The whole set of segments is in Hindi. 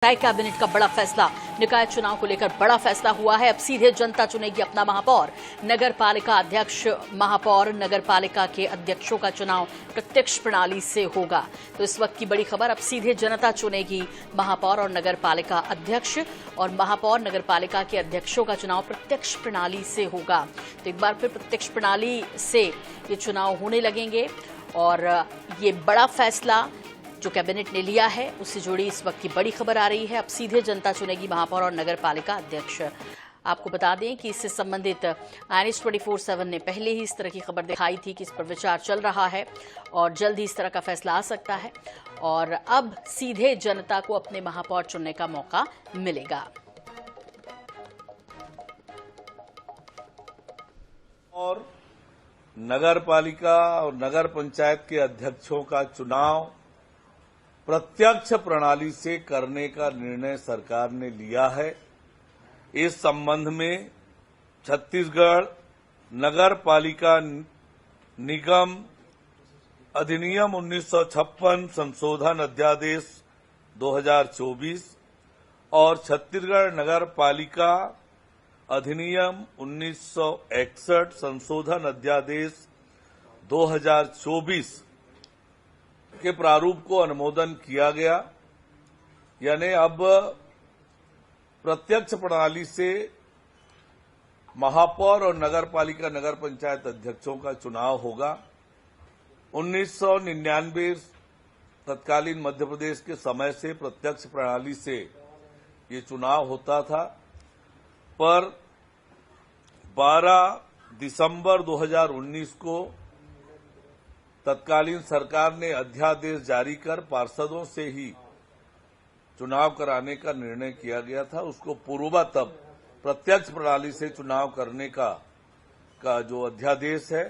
कैबिनेट का बड़ा फैसला। निकाय चुनाव को लेकर बड़ा फैसला हुआ है। अब सीधे जनता चुनेगी अपना महापौर। नगर पालिका अध्यक्ष, महापौर, नगर पालिका के अध्यक्षों का चुनाव प्रत्यक्ष प्रणाली से होगा। तो इस वक्त की बड़ी खबर, अब सीधे जनता चुनेगी महापौर और नगर पालिका अध्यक्ष, और महापौर नगर पालिका के अध्यक्षों का चुनाव प्रत्यक्ष प्रणाली से होगा। तो एक बार फिर प्रत्यक्ष प्रणाली से ये चुनाव होने लगेंगे, और ये बड़ा फैसला जो कैबिनेट ने लिया है उससे जुड़ी इस वक्त की बड़ी खबर आ रही है। अब सीधे जनता चुनेगी महापौर और नगर पालिका अध्यक्ष। आपको बता दें कि इससे संबंधित IANS 24/7 ने पहले ही इस तरह की खबर दिखाई थी कि इस पर विचार चल रहा है और जल्द ही इस तरह का फैसला आ सकता है, और अब सीधे जनता को अपने महापौर चुनने का मौका मिलेगा। और नगर पालिका और नगर पंचायत के अध्यक्षों का चुनाव प्रत्यक्ष प्रणाली से करने का निर्णय सरकार ने लिया है। इस संबंध में छत्तीसगढ़ नगर पालिका निगम अधिनियम 1956 संशोधन अध्यादेश 2024 और छत्तीसगढ़ नगर पालिका अधिनियम 1961 संशोधन अध्यादेश 2024 के प्रारूप को अनुमोदन किया गया। यानी अब प्रत्यक्ष प्रणाली से महापौर और नगर पालिका नगर पंचायत अध्यक्षों का चुनाव होगा। 1999 तत्कालीन मध्य प्रदेश के समय से प्रत्यक्ष प्रणाली से ये चुनाव होता था, पर 12 दिसंबर 2019 को तत्कालीन सरकार ने अध्यादेश जारी कर पार्षदों से ही चुनाव कराने का निर्णय किया गया था। उसको पूर्ववत तब प्रत्यक्ष प्रणाली से चुनाव करने का जो अध्यादेश है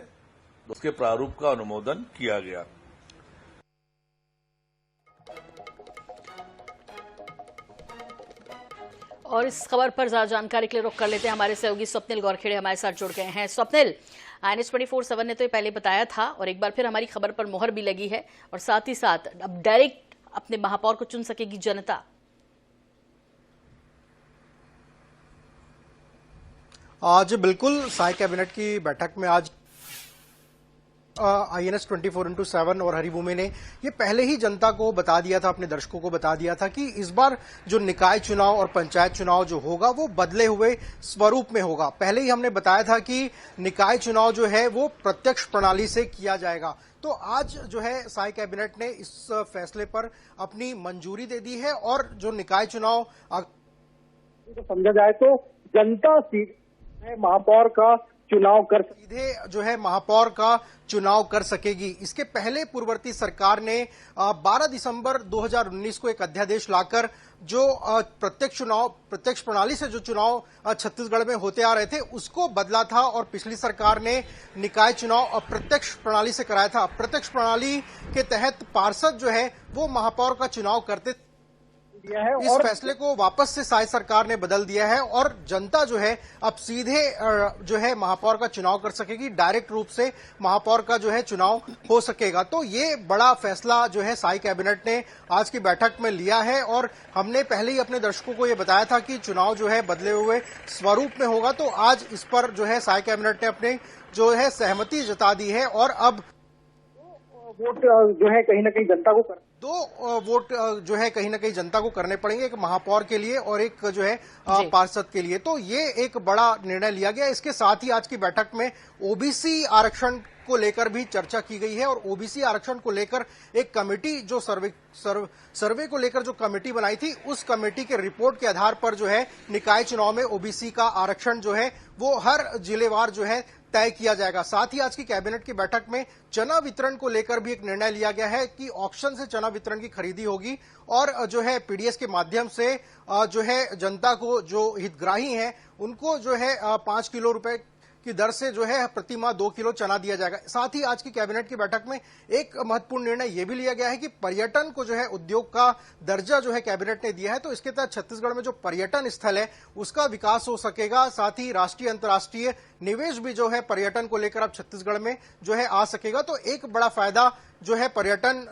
उसके प्रारूप का अनुमोदन किया गया। और इस खबर पर ज्यादा जानकारी के लिए रुख कर लेते हैं। हमारे सहयोगी स्वप्निल गौरखेड़े हमारे साथ जुड़ गए हैं। स्वप्निल, IANS 24/7 ने तो ये पहले बताया था और एक बार फिर हमारी खबर पर मोहर भी लगी है, और साथ ही साथ अब डायरेक्ट अपने महापौर को चुन सकेगी जनता। आज बिल्कुल साई कैबिनेट की बैठक में आज IANS 24/7 और हरिभूमि ने ये पहले ही जनता को बता दिया था, अपने दर्शकों को बता दिया था कि इस बार जो निकाय चुनाव और पंचायत चुनाव जो होगा वो बदले हुए स्वरूप में होगा। पहले ही हमने बताया था कि निकाय चुनाव जो है वो प्रत्यक्ष प्रणाली से किया जाएगा। तो आज जो है साई कैबिनेट ने इस फैसले पर अपनी मंजूरी दे दी है, और जो निकाय चुनाव समझा जाए तो जनता सीधे महापौर का चुनाव कर सीधे जो है महापौर का चुनाव कर सकेगी। इसके पहले पूर्ववर्ती सरकार ने 12 दिसंबर 2019 को एक अध्यादेश लाकर जो प्रत्यक्ष प्रणाली से जो चुनाव छत्तीसगढ़ में होते आ रहे थे उसको बदला था, और पिछली सरकार ने निकाय चुनाव प्रत्यक्ष प्रणाली से कराया था। प्रत्यक्ष प्रणाली के तहत पार्षद जो है वो महापौर का चुनाव करते दिया है, इस फैसले को वापस से साई सरकार ने बदल दिया है, और जनता जो है अब सीधे जो है महापौर का चुनाव कर सकेगी। डायरेक्ट रूप से महापौर का जो है चुनाव हो सकेगा। तो ये बड़ा फैसला जो है साई कैबिनेट ने आज की बैठक में लिया है, और हमने पहले ही अपने दर्शकों को ये बताया था कि चुनाव जो है बदले हुए स्वरूप में होगा। तो आज इस पर जो है साई कैबिनेट ने अपने जो है सहमति जता दी है, और अब वोट जो है कहीं ना कहीं जनता को 2 वोट जो है कहीं ना कहीं जनता को करने पड़ेंगे, एक महापौर के लिए और एक जो है पार्षद के लिए। तो ये एक बड़ा निर्णय लिया गया। इसके साथ ही आज की बैठक में OBC आरक्षण को लेकर भी चर्चा की गई है, और OBC आरक्षण को लेकर एक कमेटी जो सर्वे को लेकर जो कमेटी बनाई थी, उस कमेटी के रिपोर्ट के आधार पर जो है निकाय चुनाव में OBC का आरक्षण जो है वो हर जिलेवार जो है तय किया जाएगा। साथ ही आज की कैबिनेट की बैठक में चना वितरण को लेकर भी एक निर्णय लिया गया है कि ऑक्शन से चना वितरण की खरीदी होगी, और जो है PDS के माध्यम से जो है जनता को जो हितग्राही हैं उनको जो है 5 किलो रुपए की दर से जो है प्रति माह 2 किलो चना दिया जाएगा। साथ ही आज की कैबिनेट की बैठक में एक महत्वपूर्ण निर्णय यह भी लिया गया है कि पर्यटन को जो है उद्योग का दर्जा जो है कैबिनेट ने दिया है, तो इसके तहत छत्तीसगढ़ में जो पर्यटन स्थल है उसका विकास हो सकेगा। साथ ही राष्ट्रीय अंतर्राष्ट्रीय निवेश भी जो है पर्यटन को लेकर अब छत्तीसगढ़ में जो है आ सकेगा। तो एक बड़ा फायदा जो है पर्यटन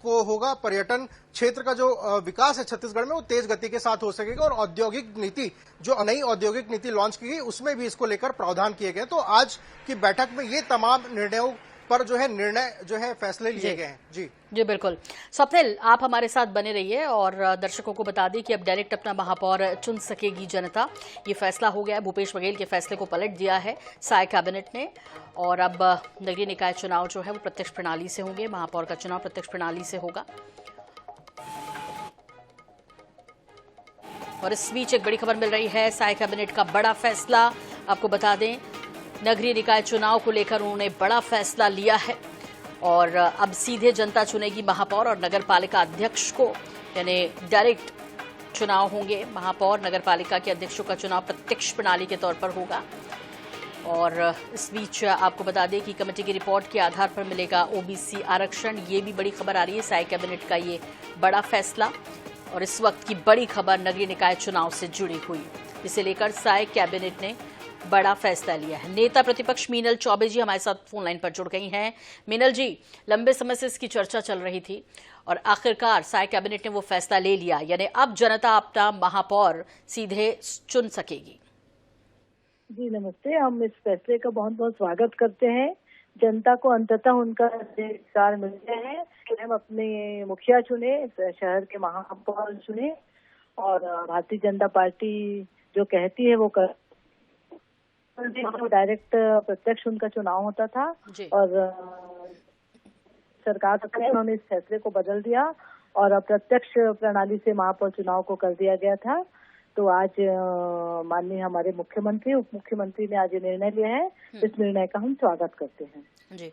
को होगा। पर्यटन क्षेत्र का जो विकास है छत्तीसगढ़ में वो तेज गति के साथ हो सकेगा और औद्योगिक नीति, जो नई औद्योगिक नीति लॉन्च की गई उसमें भी इसको लेकर प्रावधान किए गए। तो आज की बैठक में ये तमाम निर्णयों पर जो है फैसले लिए गए हैं। जी बिल्कुल। स्वप्निल, आप हमारे साथ बने रहिए और दर्शकों को बता दें कि अब डायरेक्ट अपना महापौर चुन सकेगी जनता। ये फैसला हो गया है, भूपेश बघेल के फैसले को पलट दिया है साय कैबिनेट ने और अब नगरीय निकाय चुनाव जो है वो प्रत्यक्ष प्रणाली से होंगे। महापौर का चुनाव प्रत्यक्ष प्रणाली से होगा। और इस बीच एक बड़ी खबर मिल रही है, साय कैबिनेट का बड़ा फैसला। आपको बता दें, नगरीय निकाय चुनाव को लेकर उन्होंने बड़ा फैसला लिया है और अब सीधे जनता चुनेगी महापौर और नगर पालिका अध्यक्ष को, यानी डायरेक्ट चुनाव होंगे। महापौर नगर पालिका के अध्यक्षों का चुनाव प्रत्यक्ष प्रणाली के तौर पर होगा। और इस बीच आपको बता दें कि कमेटी की रिपोर्ट के आधार पर मिलेगा ओबीसी आरक्षण। ये भी बड़ी खबर आ रही है, साय कैबिनेट का ये बड़ा फैसला। और इस वक्त की बड़ी खबर नगरीय निकाय चुनाव से जुड़ी हुई, इसे लेकर साय कैबिनेट ने बड़ा फैसला लिया है। नेता प्रतिपक्ष मीनल चौबे जी हमारे साथ फोन लाइन पर जुड़ गई हैं। मीनल जी, लंबे समय से इसकी चर्चा चल रही थी और आखिरकार साय कैबिनेट ने वो फैसला ले लिया, यानी अब जनता अपना महापौर सीधे चुन सकेगी। जी नमस्ते। हम इस फैसले का बहुत बहुत स्वागत करते हैं। जनता को अंततः उनका अधिकार मिल गया है कि हम अपने मुखिया चुने, शहर के महापौर चुने और भारतीय जनता पार्टी जो कहती है वो कर। डायरेक्ट प्रत्यक्ष उनका चुनाव होता था और सरकार ने उन्होंने इस फैसले को बदल दिया और प्रत्यक्ष प्रणाली से महापौर चुनाव को कर दिया गया था। तो आज माननीय हमारे मुख्यमंत्री, उप मुख्यमंत्री ने आज ये निर्णय लिया है। इस निर्णय का हम स्वागत करते हैं। जी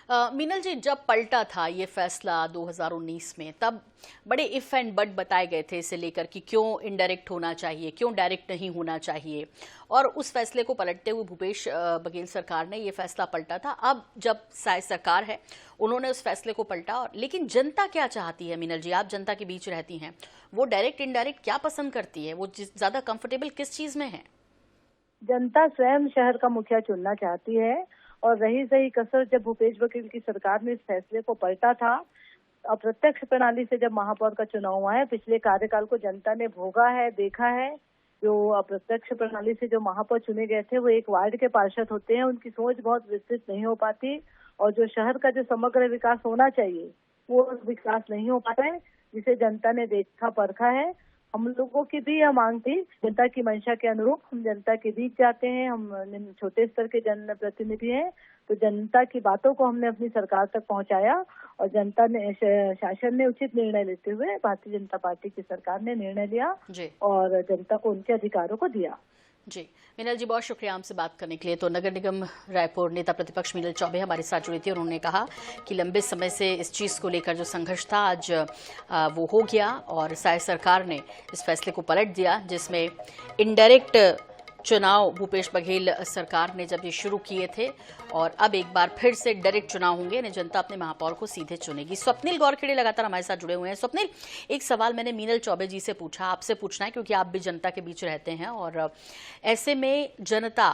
मीनल जी, जब पलटा था ये फैसला 2019 में, तब बड़े इफ एंड बट बताए गए थे इसे लेकर कि क्यों इनडायरेक्ट होना चाहिए, क्यों डायरेक्ट नहीं होना चाहिए। और उस फैसले को पलटते हुए भूपेश बघेल सरकार ने ये फैसला पलटा था। अब जब साय सरकार है, उन्होंने उस फैसले को पलटा। और लेकिन जनता क्या चाहती है मीनल जी? आप जनता के बीच रहती हैं, वो डायरेक्ट इनडायरेक्ट क्या पसंद करती है? वो ज्यादा कंफर्टेबल किस चीज में है? जनता स्वयं शहर का मुखिया चुनना चाहती है। और रही सही कसर, जब भूपेश बघेल की सरकार ने इस फैसले को पलटा था, अप्रत्यक्ष प्रणाली से जब महापौर का चुनाव हुआ है, पिछले कार्यकाल को जनता ने भोगा है, देखा है। जो अप्रत्यक्ष प्रणाली से जो महापौर चुने गए थे वो एक वार्ड के पार्षद होते हैं, उनकी सोच बहुत विस्तृत नहीं हो पाती और जो शहर का जो समग्र विकास होना चाहिए वो विकास नहीं हो पाता है, जिसे जनता ने देखा परखा है। हम लोगों की भी यह मांग थी, जनता की मंशा के अनुरूप हम जनता के बीच जाते हैं, हम छोटे स्तर के जन प्रतिनिधि हैं, तो जनता की बातों को हमने अपनी सरकार तक पहुंचाया और जनता ने, शासन ने उचित निर्णय लेते हुए भारतीय जनता पार्टी की सरकार ने निर्णय लिया और जनता को उनके अधिकारों को दिया। जी मीनल जी, बहुत शुक्रिया हमसे बात करने के लिए। तो नगर निगम रायपुर नेता प्रतिपक्ष मीनल चौबे हमारे साथ जुड़ी थी और उन्होंने कहा कि लंबे समय से इस चीज़ को लेकर जो संघर्ष था आज वो हो गया और साय सरकार ने इस फैसले को पलट दिया, जिसमें इनडायरेक्ट चुनाव भूपेश बघेल सरकार ने जब ये शुरू किए थे और अब एक बार फिर से डायरेक्ट चुनाव होंगे, यानी जनता अपने महापौर को सीधे चुनेगी। स्वप्निल गौरखेड़े लगातार हमारे साथ जुड़े हुए हैं। स्वप्निल, एक सवाल मैंने मीनल चौबे जी से पूछा, आपसे पूछना है क्योंकि आप भी जनता के बीच रहते हैं, और ऐसे में जनता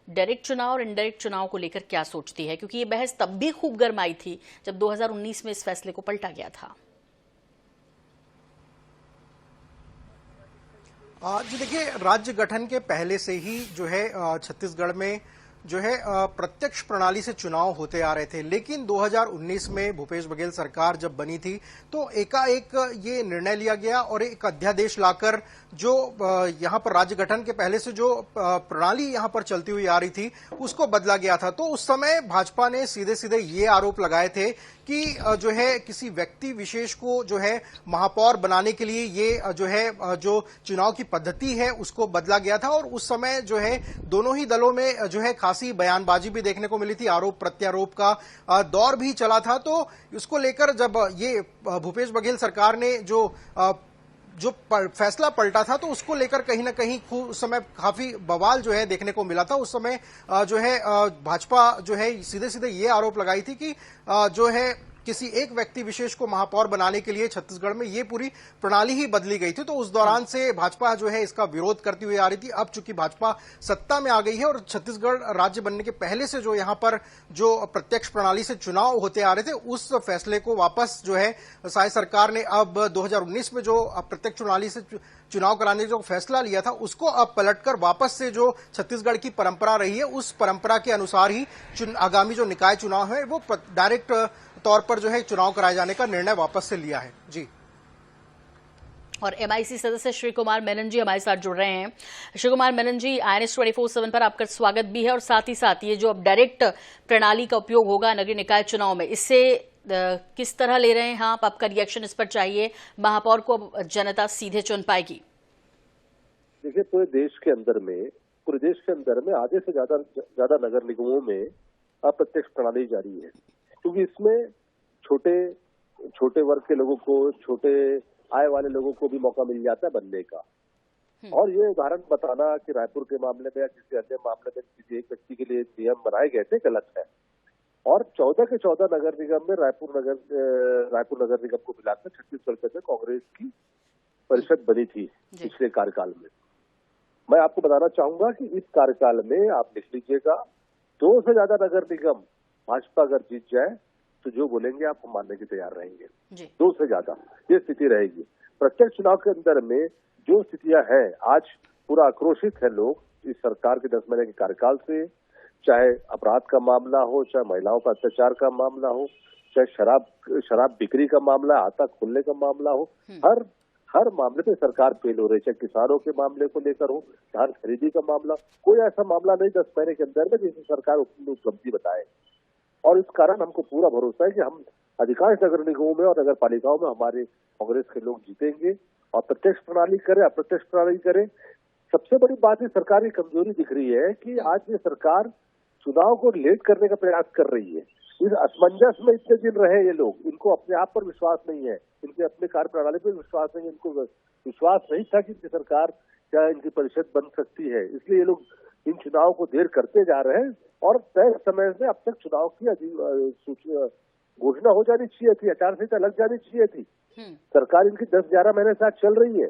डायरेक्ट चुनाव और इनडायरेक्ट चुनाव को लेकर क्या सोचती है? क्योंकि ये बहस तब भी खूब गरमाई थी जब 2019 में इस फैसले को पलटा गया था। जी देखिए, राज्य गठन के पहले से ही जो है छत्तीसगढ़ में जो है प्रत्यक्ष प्रणाली से चुनाव होते आ रहे थे, लेकिन 2019 में भूपेश बघेल सरकार जब बनी थी तो एकाएक ये निर्णय लिया गया और एक अध्यादेश लाकर जो यहाँ पर राज्य गठन के पहले से जो प्रणाली यहाँ पर चलती हुई आ रही थी उसको बदला गया था। तो उस समय भाजपा ने सीधे सीधे ये आरोप लगाए थे कि जो है किसी व्यक्ति विशेष को जो है महापौर बनाने के लिए ये जो है जो चुनाव की पद्धति है उसको बदला गया था। और उस समय जो है दोनों ही दलों में जो है खासी बयानबाजी भी देखने को मिली थी, आरोप प्रत्यारोप का दौर भी चला था। तो इसको लेकर जब ये भूपेश बघेल सरकार ने जो जो फैसला पलटा था तो उसको लेकर कहीं ना कहीं उस समय काफी बवाल जो है देखने को मिला था। उस समय जो है भाजपा जो है सीधे सीधे ये आरोप लगाई थी कि जो है किसी एक व्यक्ति विशेष को महापौर बनाने के लिए छत्तीसगढ़ में ये पूरी प्रणाली ही बदली गई थी। तो उस दौरान से भाजपा जो है इसका विरोध करती हुई आ रही थी। अब चूंकि भाजपा सत्ता में आ गई है और छत्तीसगढ़ राज्य बनने के पहले से जो यहां पर जो प्रत्यक्ष प्रणाली से चुनाव होते आ रहे थे उस फैसले को वापस जो है शायद सरकार ने अब 2019 में जो प्रत्यक्ष प्रणाली से चुनाव कराने का जो फैसला लिया था उसको अब पलटकर वापस से जो छत्तीसगढ़ की परंपरा रही है उस परंपरा के अनुसार ही आगामी जो निकाय चुनाव है वो डायरेक्ट तौर पर जो है चुनाव कराए जाने का निर्णय वापस से लिया है। जी। और एमआईसी सदस्य श्री कुमार मेनन जी हमारे साथ जुड़ रहे हैं। श्री कुमार मेनन जी, INS 24/7 पर आपका स्वागत भी है और साथ ही साथ ये जो अब डायरेक्ट प्रणाली का उपयोग होगा नगरीय निकाय चुनाव में, इससे किस तरह ले रहे हैं आप? आपका रिएक्शन इस पर चाहिए। महापौर को जनता सीधे चुन पाएगी? देखिए, पूरे देश के अंदर में आधे से ज्यादा नगर निगमों में अप्रत्यक्ष प्रणाली जारी है, क्योंकि इसमें छोटे वर्ग के लोगों को, छोटे आय वाले लोगों को भी मौका मिल जाता है बनने का। और ये उदाहरण बताना कि रायपुर के मामले में या किसी अन्य मामले में किसी एक व्यक्ति के लिए नियम बनाए गए थे, गलत है। और 14 के 14 नगर निगम में रायपुर नगर निगम को मिलाकर छत्तीसगढ़ के अंदर कांग्रेस की परिषद बनी थी पिछले कार्यकाल में। मैं आपको बताना चाहूंगा कि इस कार्यकाल में आप लिख लीजिएगा, 2 से ज्यादा नगर निगम भाजपा अगर जीत जाए तो जो बोलेंगे आप हम मानने के तैयार रहेंगे। 2 से ज्यादा ये स्थिति रहेगी। प्रत्यक्ष चुनाव के अंदर में जो स्थितियां हैं, आज पूरा आक्रोशित है लोग इस सरकार के 10 महीने के कार्यकाल से, चाहे अपराध का मामला हो, चाहे महिलाओं का अत्याचार का मामला हो, चाहे शराब बिक्री का मामला, आता खुलने का मामला हो, हर मामले पे सरकार फेल हो रही है। चाहे किसानों के मामले को लेकर हो, धान खरीदी का मामला, कोई ऐसा मामला नहीं 10 महीने के अंदर में जिसे सरकार अपनी उपलब्धि बताए। और इस कारण हमको पूरा भरोसा है कि हम अधिकांश नगर निगमों में और नगर पालिकाओं में हमारे कांग्रेस के लोग जीतेंगे। और प्रत्यक्ष प्रणाली करे, अप्रत्यक्ष प्रणाली करे, सबसे बड़ी बात है सरकार की कमजोरी दिख रही है कि आज ये सरकार चुनाव को लेट करने का प्रयास कर रही है। इस असमंजस में इतने दिन रहे ये लोग, इनको अपने आप पर विश्वास नहीं है, इनके अपने कार्य प्रणाली पर विश्वास नहीं है, इनको विश्वास नहीं था कि इनकी सरकार क्या इनकी परिषद बन सकती है। इसलिए ये लोग इन चुनाव को देर करते जा रहे हैं और तय समय से अब तक चुनाव की घोषणा हो जानी चाहिए थी, आचार संहिता लग जानी चाहिए थी। सरकार इनकी 10-11 महीने से आज चल रही है,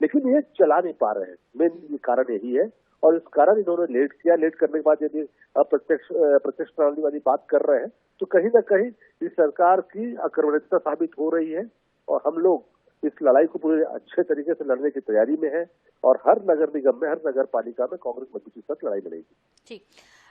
लेकिन ये चला नहीं पा रहे हैं। मेन ये कारण यही है और इस कारण इन्होंने लेट किया। लेट करने के बाद यदि प्रत्यक्ष प्रणाली वाली बात कर रहे हैं तो कहीं ना कहीं इस सरकार की अकर्मण्यता साबित हो रही है। और हम लोग इस लड़ाई को पूरे अच्छे तरीके से लड़ने की तैयारी में है और हर नगर निगम में, हर नगर पालिका में कांग्रेस मजबूती के साथ लड़ाई लड़ेगी। ठीक।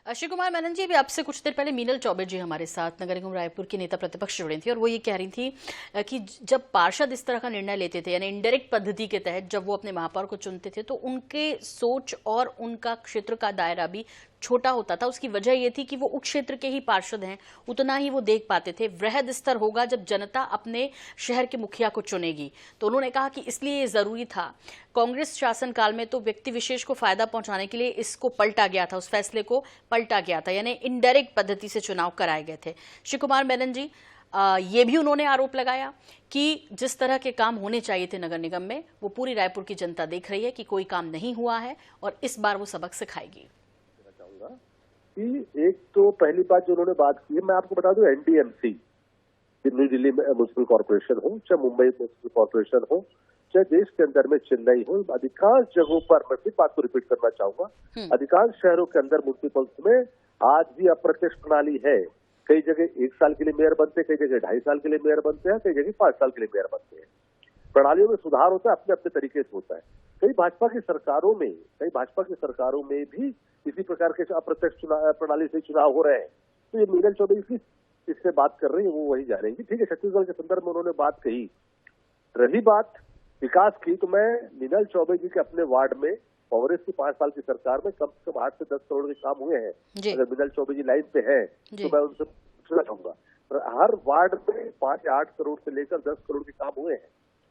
श्री कुमार मेनन जी, अभी आपसे कुछ देर पहले मीनल चौबे जी हमारे साथ नगर निगम रायपुर की नेता प्रतिपक्ष जुड़ी थी और वो ये कह रही थी कि जब पार्षद इस तरह का निर्णय लेते थे, यानी इनडायरेक्ट पद्धति के तहत जब वो अपने महापौर को चुनते थे, तो उनके सोच और उनका क्षेत्र का दायरा भी छोटा होता था। उसकी वजह ये थी कि वो उस क्षेत्र के ही पार्षद हैं, उतना ही वो देख पाते थे। वृहद स्तर होगा जब जनता अपने शहर के मुखिया को चुनेगी। तो उन्होंने कहा कि इसलिए ये जरूरी था। कांग्रेस शासनकाल में तो व्यक्ति विशेष को फायदा पहुंचाने के लिए इसको पलटा गया था, उस फैसले को पलटा गया था, यानी इनडायरेक्ट पद्धति से चुनाव कराए गए थे। श्री कुमार मेनन जी, ये भी उन्होंने आरोप लगाया कि जिस तरह के काम होने चाहिए थे नगर निगम में, वो पूरी रायपुर की जनता देख रही है कि कोई काम नहीं हुआ है और इस बार वो सबक सिखाएगी। कि एक तो पहली बात जो उन्होंने बात की है, मैं आपको बता दूं, NDMC new Delhi municipal corporation हो, चाहे मुंबई म्युनिसिपल कॉर्पोरेशन हो, चाहे देश के अंदर में चेन्नई हो, अधिकांश जगहों पर, मैं फिर बात को रिपीट करना चाहूंगा, अधिकांश शहरों के अंदर म्युनिसिपल्स में आज भी अप्रत्यक्ष प्रणाली है। कई जगह 1 साल के लिए मेयर बनते हैं, कई जगह 2.5 साल के लिए मेयर बनते हैं, कई जगह 5 साल के लिए मेयर बनते हैं। प्रणालियों में सुधार होता है, अपने अपने तरीके से होता है। कई भाजपा की सरकारों में भी इसी प्रकार के अप्रत्यक्ष प्रणाली से चुनाव हो रहे हैं। तो ये मीनल चौबे जी इससे बात कर रही है, वो वही जानेंगी। ठीक है, छत्तीसगढ़ के संदर्भ में उन्होंने बात कही। रही बात विकास की, तो मैं मीनल चौबे जी के अपने वार्ड में कांग्रेस की 5 साल की सरकार में कम से कम 8 से 10 करोड़ के काम हुए हैं। अगर मीनल चौबे जी लाइन पे है तो मैं उनसे पूछना चाहूंगा। हर वार्ड में 5 या 8 करोड़ से लेकर 10 करोड़ के काम हुए हैं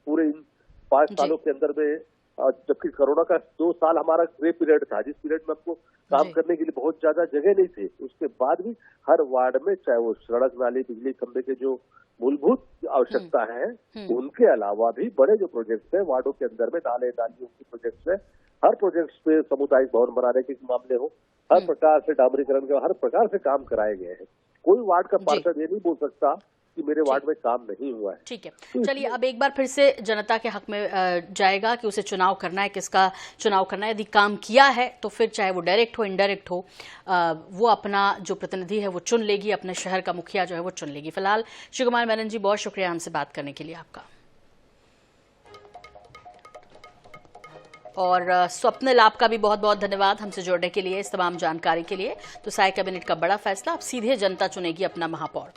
पूरे इन 5 सालों के अंदर में जबकि कोरोना का 2 साल हमारा ग्रे पीरियड था, जिस पीरियड में हमको काम जी। करने के लिए बहुत ज्यादा जगह नहीं थी। उसके बाद भी हर वार्ड में, चाहे वो सड़क, नाली, बिजली, खंभे के जो मूलभूत आवश्यकता है, उनके अलावा भी बड़े जो प्रोजेक्ट्स है वार्डों के अंदर में, नाले, नालियों के प्रोजेक्ट्स है, हर प्रोजेक्ट्स पे सामुदायिक भवन बनाने के मामले हो, हर प्रकार से डामरीकरण के, हर प्रकार से काम कराए गए हैं। कोई वार्ड का पार्षद ये नहीं बोल सकता कि मेरे वार्ड में काम नहीं हुआ है। ठीक है, चलिए अब एक बार फिर से जनता के हक में जाएगा कि उसे चुनाव करना है, किसका चुनाव करना है। यदि काम किया है तो फिर चाहे वो डायरेक्ट हो, इनडायरेक्ट हो, वो अपना जो प्रतिनिधि है वो चुन लेगी, अपने शहर का मुखिया जो है वो चुन लेगी। फिलहाल शिव कुमार मेनन जी, बहुत शुक्रिया हमसे बात करने के लिए आपका। और स्वप्निल, आपका भी बहुत बहुत धन्यवाद हमसे जुड़ने के लिए, इस तमाम जानकारी के लिए। तो साय कैबिनेट का बड़ा फैसला, अब सीधे जनता चुनेगी अपना महापौर।